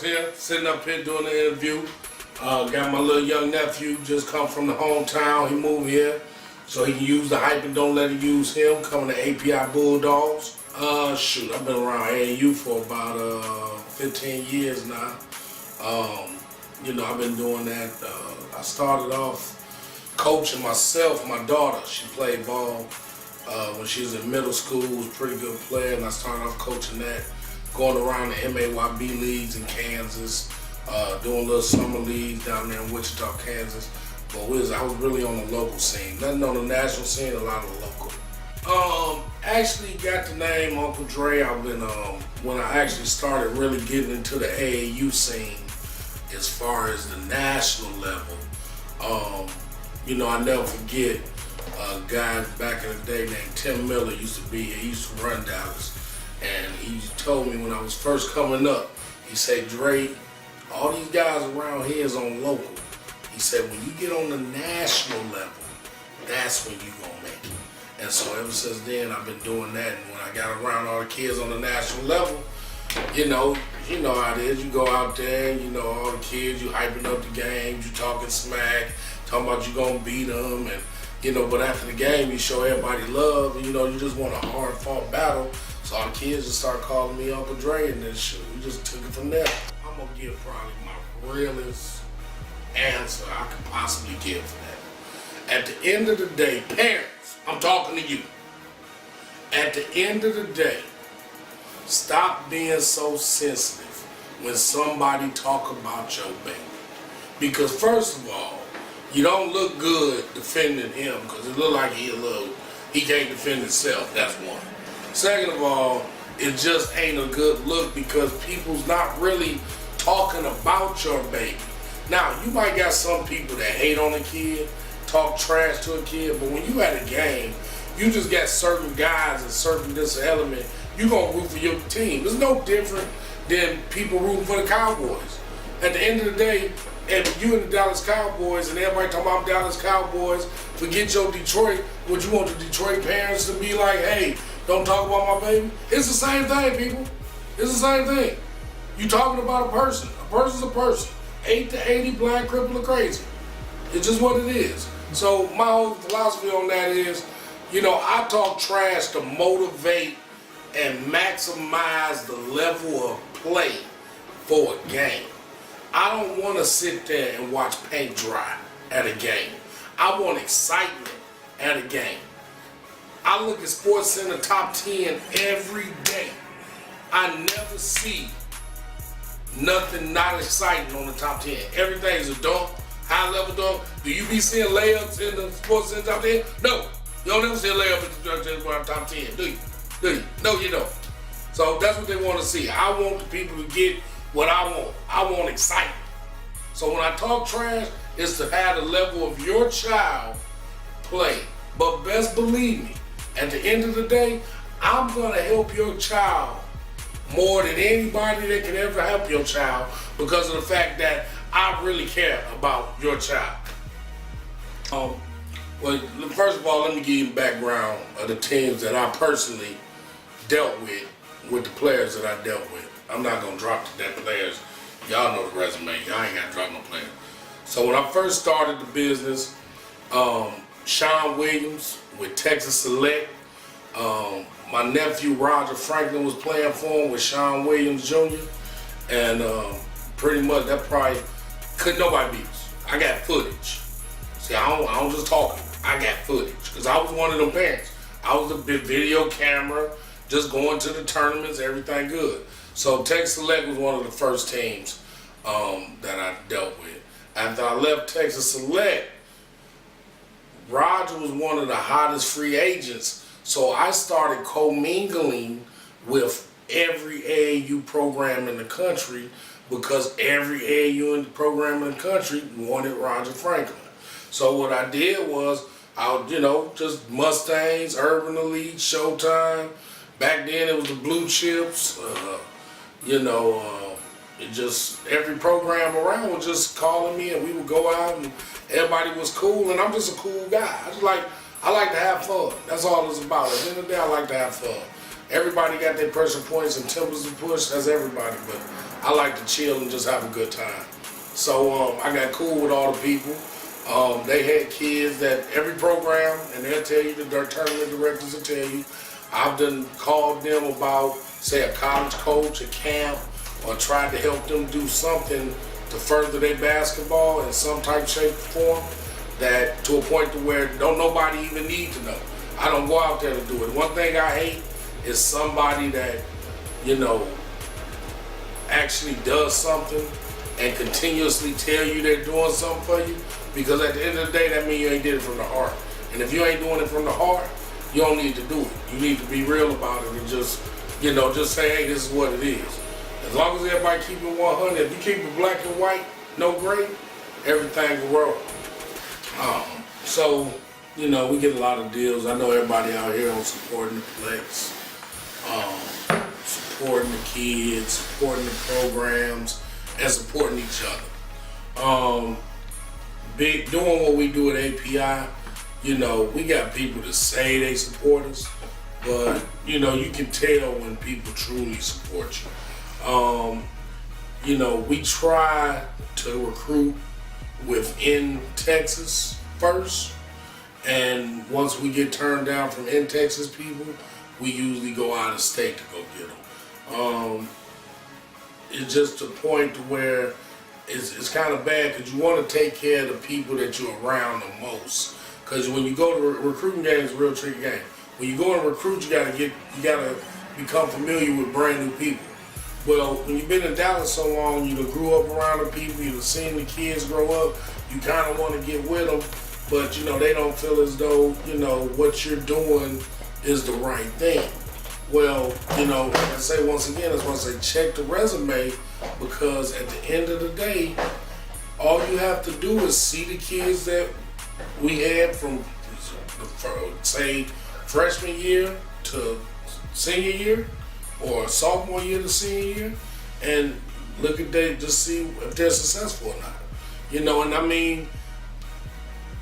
Terrence here, sitting up here doing the interview. Got my little young nephew, just come from the hometown. He moved here, so he can use the hype and don't let it use him. Coming to API Bulldogs. Shoot, I've been around AAU for about 15 years now. I've been doing that. I started off coaching myself. My daughter, she played ball when she was in middle school, was a pretty good player, and I started off coaching that, going around the MAYB leagues in Kansas, doing little summer leagues down there in Wichita, Kansas. But I was really on the local scene. Nothing on the national scene, a lot of the local. Actually got the name Uncle Dre. I've been, when I actually started really getting into the AAU scene as far as the national level, I never forget a guy back in the day named Tim Miller used to be here. He used to run Dallas. And he told me when I was first coming up, he said, Dre, all these guys around here is on local. He said, when you get on the national level, that's when you're going to make it. And so ever since then, I've been doing that. And when I got around all the kids on the national level, you know how it is. You go out there, all the kids, you hyping up the games, you talking smack, talking about you going to beat them. And, but after the game, you show everybody love, and, you just want a hard-fought battle. So all the kids just start calling me Uncle Dre and this shit. We just took it from there. I'm going to give probably my realest answer I could possibly give for that. At the end of the day, parents, I'm talking to you. At the end of the day, stop being so sensitive when somebody talk about your baby. Because first of all, you don't look good defending him because it look like he can't defend himself, that's one. Second of all, it just ain't a good look because people's not really talking about your baby. Now, you might got some people that hate on a kid, talk trash to a kid, but when you at a game, you just got certain guys and certain this element, you gonna root for your team. It's no different than people rooting for the Cowboys. At the end of the day, if you and the Dallas Cowboys and everybody talking about Dallas Cowboys, forget your Detroit, what you want the Detroit parents to be like, hey, don't talk about my baby. It's the same thing, people. It's the same thing. You talking about a person. A person's a person. 8 to 80, blind, crippled, or crazy. It's just what it is. So my whole philosophy on that is, I talk trash to motivate and maximize the level of play for a game. I don't want to sit there and watch paint dry at a game. I want excitement at a game. I look at SportsCenter top 10 every day. I never see nothing not exciting on the top 10. Everything's a dunk, high level dunk. Do you be seeing layups in the SportsCenter top 10? No. You don't ever see a layup in the top 10, do you? No, you don't. So that's what they want to see. I want the people to get what I want. I want excitement. So when I talk trash, it's to have the level of your child play. But best believe me, at the end of the day, I'm going to help your child more than anybody that can ever help your child because of the fact that I really care about your child. Well, first of all, let me give you the background of the teams that I personally dealt with the players that I dealt with. I'm not going to drop that players. Y'all know the resume. Y'all ain't got to drop no players. So when I first started the business, Sean Williams with Texas Select, my nephew Roger Franklin was playing for him with Sean Williams Jr. And pretty much that probably couldn't nobody beat us. I got footage. See, I don't just talk. I got footage because I was one of them parents. I was a big video camera, just going to the tournaments, everything good. So Texas Select was one of the first teams that I dealt with. After I left Texas Select, Roger was one of the hottest free agents. So I started commingling with every AAU program in the country because every AAU program in the country wanted Roger Franklin. So what I did was, just Mustangs, Urban Elite, Showtime. Back then it was the Blue Chips. Every program around was just calling me and we would go out and everybody was cool and I'm just a cool guy. I like to have fun. That's all it's about. At the end of the day, I like to have fun. Everybody got their pressure points and tempers to push. That's everybody. But I like to chill and just have a good time. So I got cool with all the people. They had kids that every program, and they'll tell you, their tournament directors will tell you, I've done called them about, say, a college coach, a camp, or tried to help them do something to further their basketball in some type, shape, or form, that to a point to where don't nobody even need to know. I don't go out there to do it. One thing I hate is somebody that, actually does something and continuously tell you they're doing something for you, because at the end of the day, that means you ain't did it from the heart. And if you ain't doing it from the heart, you don't need to do it. You need to be real about it and just say, hey, this is what it is. As long as everybody keep it 100, if you keep it black and white, no gray, everything will roll. So, we get a lot of deals. I know everybody out here on supporting the flex, supporting the kids, supporting the programs, and supporting each other. Doing what we do at API, we got people that say they support us, but you can tell when people truly support you. We try to recruit within Texas first, and once we get turned down from in Texas people, we usually go out of state to go get them. It's just a point to where it's kind of bad, because you want to take care of the people that you're around the most. Because when you go to recruiting games, it's a real tricky game. When you go and recruit, you gotta become familiar with brand new people. Well, when you've been in Dallas so long, you grew up around the people, you've seen the kids grow up, you kind of want to get with them, but they don't feel as though what you're doing is the right thing. Well, like I say once again, that's why I say check the resume, because at the end of the day, all you have to do is see the kids that we had from, say, freshman year to senior year, or sophomore year to senior year, and look at just see if they're successful or not. And I mean,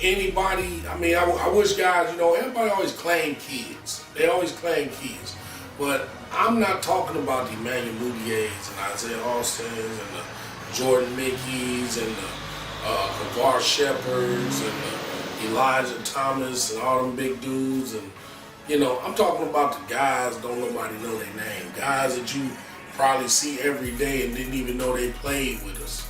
anybody, I wish guys, everybody always claim kids. They always claim kids. But I'm not talking about the Emmanuel Mudiay's and Isaiah Austins and the Jordan Mickeys and the Kavar Shepherds and the Elijah Thomas and all them big dudes. And, I'm talking about the guys don't nobody know their name. Guys that you probably see every day and didn't even know they played with us.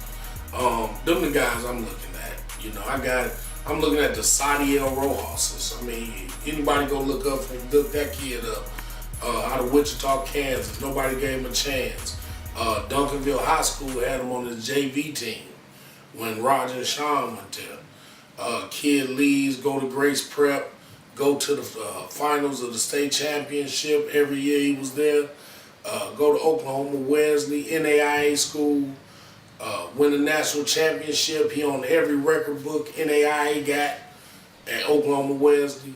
Them the guys I'm looking at. I'm looking at the Sadiel Rojas's. Anybody go look that kid up. Out of Wichita, Kansas. Nobody gave him a chance. Duncanville High School had him on his JV team when Roger and Sean went there. Kid leaves, go to Grace Prep, go to the finals of the state championship. Every year he was there. Go to Oklahoma Wesley, NAIA school, win the national championship. He on every record book NAIA got at Oklahoma Wesley.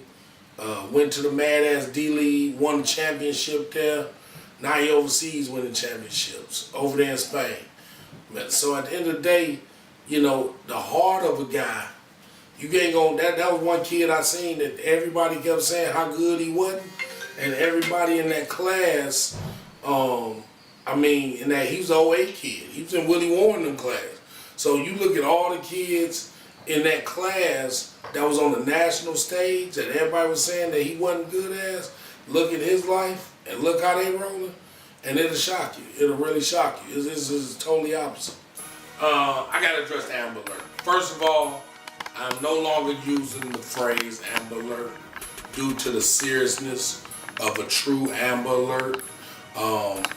Went to the Mad Ass D-League, won the championship there. Now he overseas winning championships over there in Spain. So at the end of the day, the heart of a guy, you ain't gonna, that was one kid I seen that everybody kept saying how good he wasn't. And everybody in that class, in that he was an 08 kid. He was in Willie Warren them class. So you look at all the kids in that class that was on the national stage that everybody was saying that he wasn't good as, look at his life and look how they rolling, and it'll shock you. It'll really shock you. This is totally opposite. I gotta address the Amber Alert. First of all, I'm no longer using the phrase Amber Alert due to the seriousness of a true Amber Alert.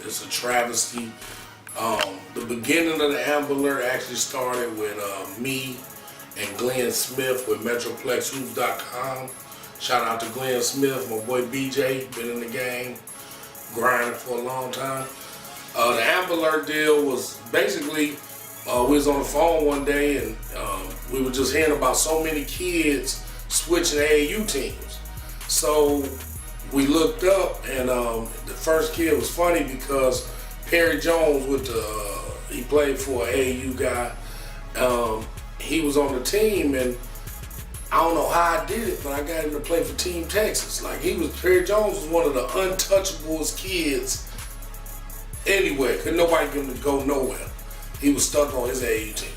It's a travesty. The beginning of the Amber Alert actually started with me and Glenn Smith with MetroplexHoops.com. Shout out to Glenn Smith, my boy BJ, been in the game, grinding for a long time. The Amber Alert deal was basically, we was on the phone one day and we were just hearing about so many kids switching AAU teams. So we looked up and the first kid was funny because Perry Jones he played for an AAU guy. He was on the team, and I don't know how I did it, but I got him to play for Team Texas. Perry Jones was one of the untouchablest kids anywhere. Couldn't nobody get him to go nowhere. He was stuck on his AU team.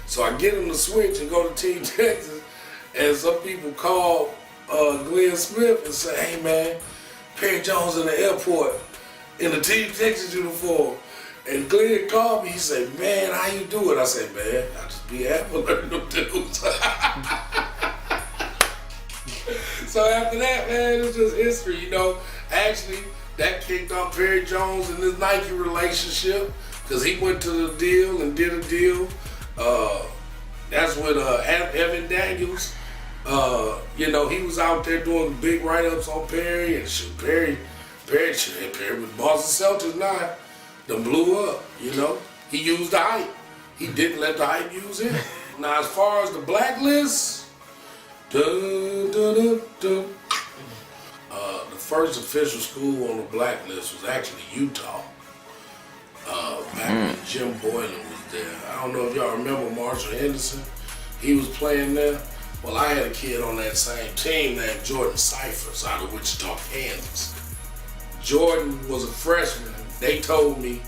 So I get him to switch and go to Team Texas, and some people call Glenn Smith and say, hey man, Perry Jones in the airport in the Team Texas uniform. And Glenn called me, he said, man, how you do it? I said, man, I just be happy learning them dudes. So after that, man, it's just history, you know. Actually, that kicked off Perry Jones and his Nike relationship, because he went to the deal and did a deal. That's with Evan Daniels. You know, he was out there doing big write-ups on Perry, and Perry with Boston Celtics now, done blew up, you know. He used the hype. He didn't let the hype use him. Now, as far as the blacklist, the first official school on the blacklist was actually Utah. Back when Jim Boylan was there. I don't know if y'all remember Marshall Henderson. He was playing there. Well, I had a kid on that same team named Jordan Cyphers out of Wichita, Kansas. Jordan was a freshman. They told me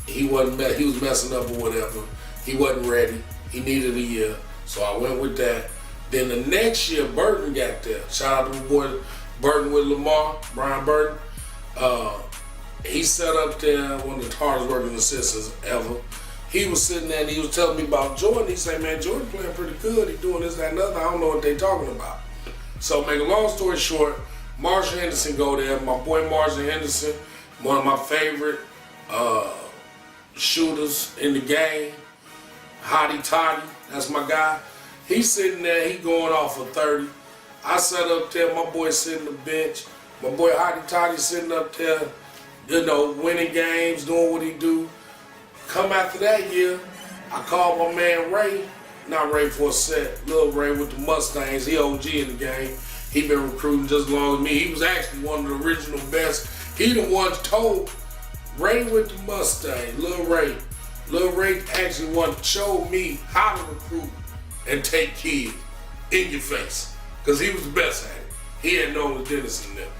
he was messing up or whatever. He wasn't ready. He needed a year. So I went with that. Then the next year, Burton got there. Shout out to my boy Burton with Lamar, Brian Burton. He sat up there, one of the hardest working assistants ever. He was sitting there and he was telling me about Jordan. He said, man, Jordan playing pretty good. He doing this, that, and other. I don't know what they talking about. So make a long story short, Marshall Henderson go there. My boy Marshall Henderson, one of my favorite shooters in the game. Hottie Toddy, that's my guy. He's sitting there, he going off for 30. I sat up there, my boy sitting on the bench. My boy Hottie Toddy sitting up there, you know, winning games, doing what he do. Come after that year, I called my man Ray, not Ray for a set, Lil Ray with the Mustangs. He OG in the game. He been recruiting just as long as me. He was actually one of the original best. He the one told Ray with the Mustang, Lil Ray. Lil Ray actually showed me how to recruit and take kids in your face, because he was the best at it. He had known the Dennis in them.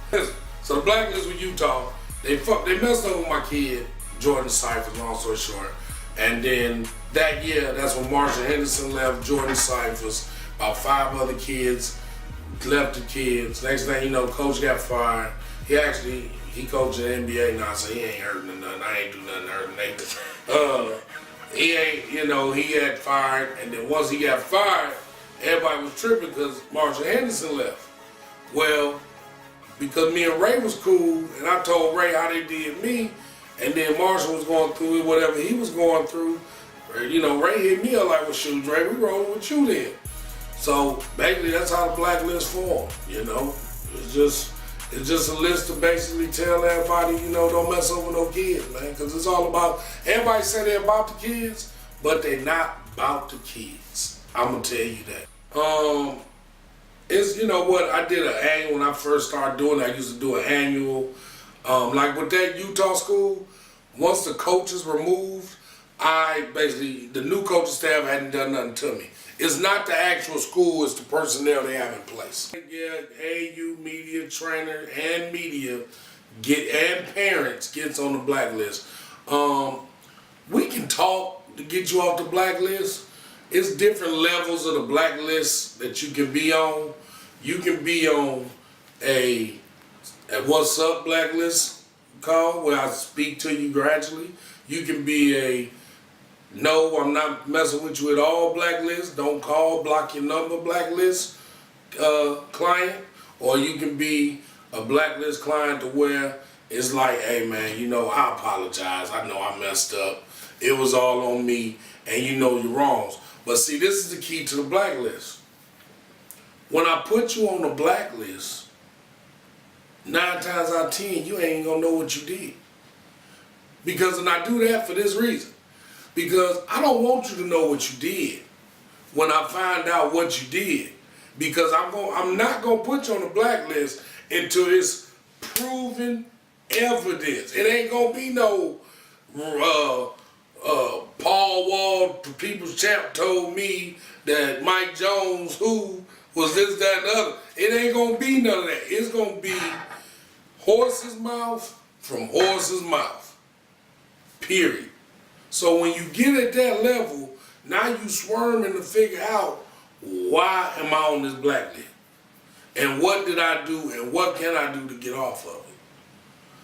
So the blacklist with Utah, they messed up with my kid, Jordan Cyphers, long story short. And then that year, that's when Marshall Henderson left, Jordan Cyphers, about 5 other kids left the kids. Next thing you know, coach got fired. He coached in the NBA now, so he ain't hurting or nothing. I ain't do nothing to hurt Nathan. He had fired, and then once he got fired, everybody was tripping because Marshall Henderson left. Well, because me and Ray was cool, and I told Ray how they did me, and then Marshall was going through whatever he was going through. You know, Ray hit me up like, well, shoot, Ray, we rolling with you then. So basically, that's how the blacklist formed. You know, it's just a list to basically tell everybody, you know, don't mess over no kids, man, because it's all about. Everybody say they're about the kids, but they're not about the kids. I'm gonna tell you that. It's, you know what, I did an annual when I first started doing it. I used to do an annual, like with that Utah school. Once the coaches were moved, the new coaching staff hadn't done nothing to me. It's not the actual school, it's the personnel they have in place. Yeah, AU media trainer and media and parents gets on the blacklist. We can talk to get you off the blacklist. It's different levels of the blacklist that you can be on. You can be on a what's up blacklist call where I speak to you gradually. You can be a no, I'm not messing with you at all blacklist. Don't call, block your number blacklist client. Or you can be a blacklist client to where it's like, hey man, you know, I apologize. I know I messed up. It was all on me, and you know your wrongs. But see, this is the key to the blacklist. When I put you on the blacklist, 9 times out of 10, you ain't gonna know what you did. And I do that for this reason. Because I don't want you to know what you did when I find out what you did. Because I'm not gonna put you on the blacklist until it's proven evidence. It ain't gonna be no Paul Wall, the People's Champ, told me that Mike Jones, who was this, that, and the other. It ain't gonna be none of that. It's gonna be horse's mouth from horse's mouth. period. So when you get at that level, now you squirming to figure out, why am I on this blacklist? And what did I do and what can I do to get off of it?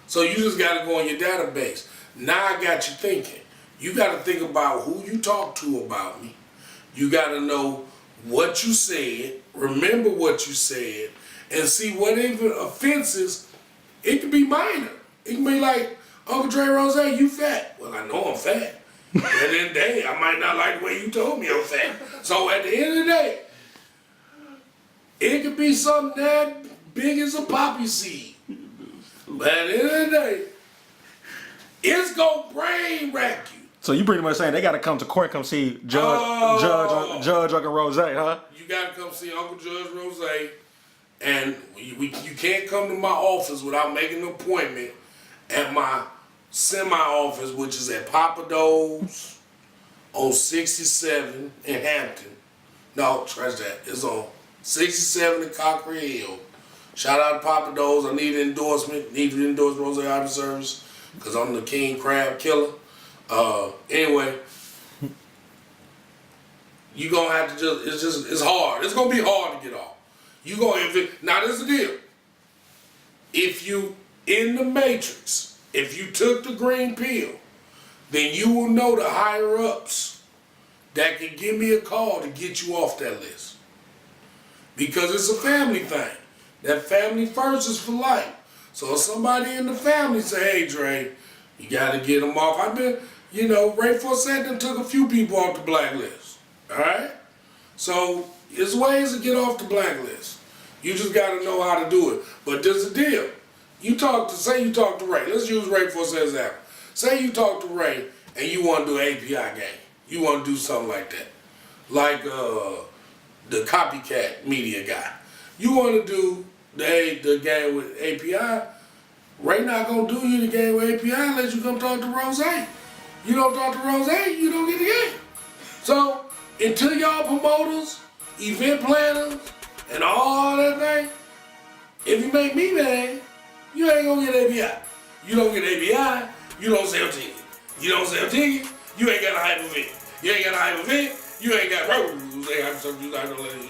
So you just got to go on your database. Now I got you thinking. You got to think about who you talk to about me. You got to know what you said, remember what you said, and see what even offenses. It can be minor. It can be like, Uncle Dre, Rozay, you fat. Well, I know I'm fat. But at the end of the day, I might not like the way you told me I'm fat. So at the end of the day, it could be something that big as a poppy seed. But at the end of the day, it's going to brain rack you. So you pretty much saying they got to come to court, come see Judge Uncle Rozay, huh? You got to come see Uncle Judge Rozay. And you can't come to my office without making an appointment at my semi-office, which is at Papa Do's on 67 in Hampton. No, trash that. It's on 67 in Cockrell Hill. Shout out to Papa Do's. I need an endorsement. Need to endorse Rozay Auto Service because I'm the king crab killer. Anyway, you gonna have to it's hard. It's gonna be hard to get off. You gonna now this is the deal. If you in the matrix, if you took the green pill, then you will know the higher ups that can give me a call to get you off that list. Because it's a family thing. That family first is for life. So if somebody in the family say, hey Dre, you gotta get them off. I've been, Ray Forsett took a few people off the blacklist. Alright? So there's ways to get off the blacklist. You just gotta know how to do it. But there's a deal. Say you talk to Ray. Let's use Ray for an example. Say you talk to Ray and you want to do an API game. You want to do something like that. Like the copycat media guy. You want to do the game with API. Ray not going to do you the game with API unless you come talk to Rozay. You don't talk to Rozay, you don't get the game. So until y'all promoters, event planners, and all that thing, if you make me mad, you ain't gonna get API. You don't get API, you don't sell tickets. You don't sell tickets, you ain't got a hype event. You ain't got a hype event, you ain't got rules. They have some you like to let you.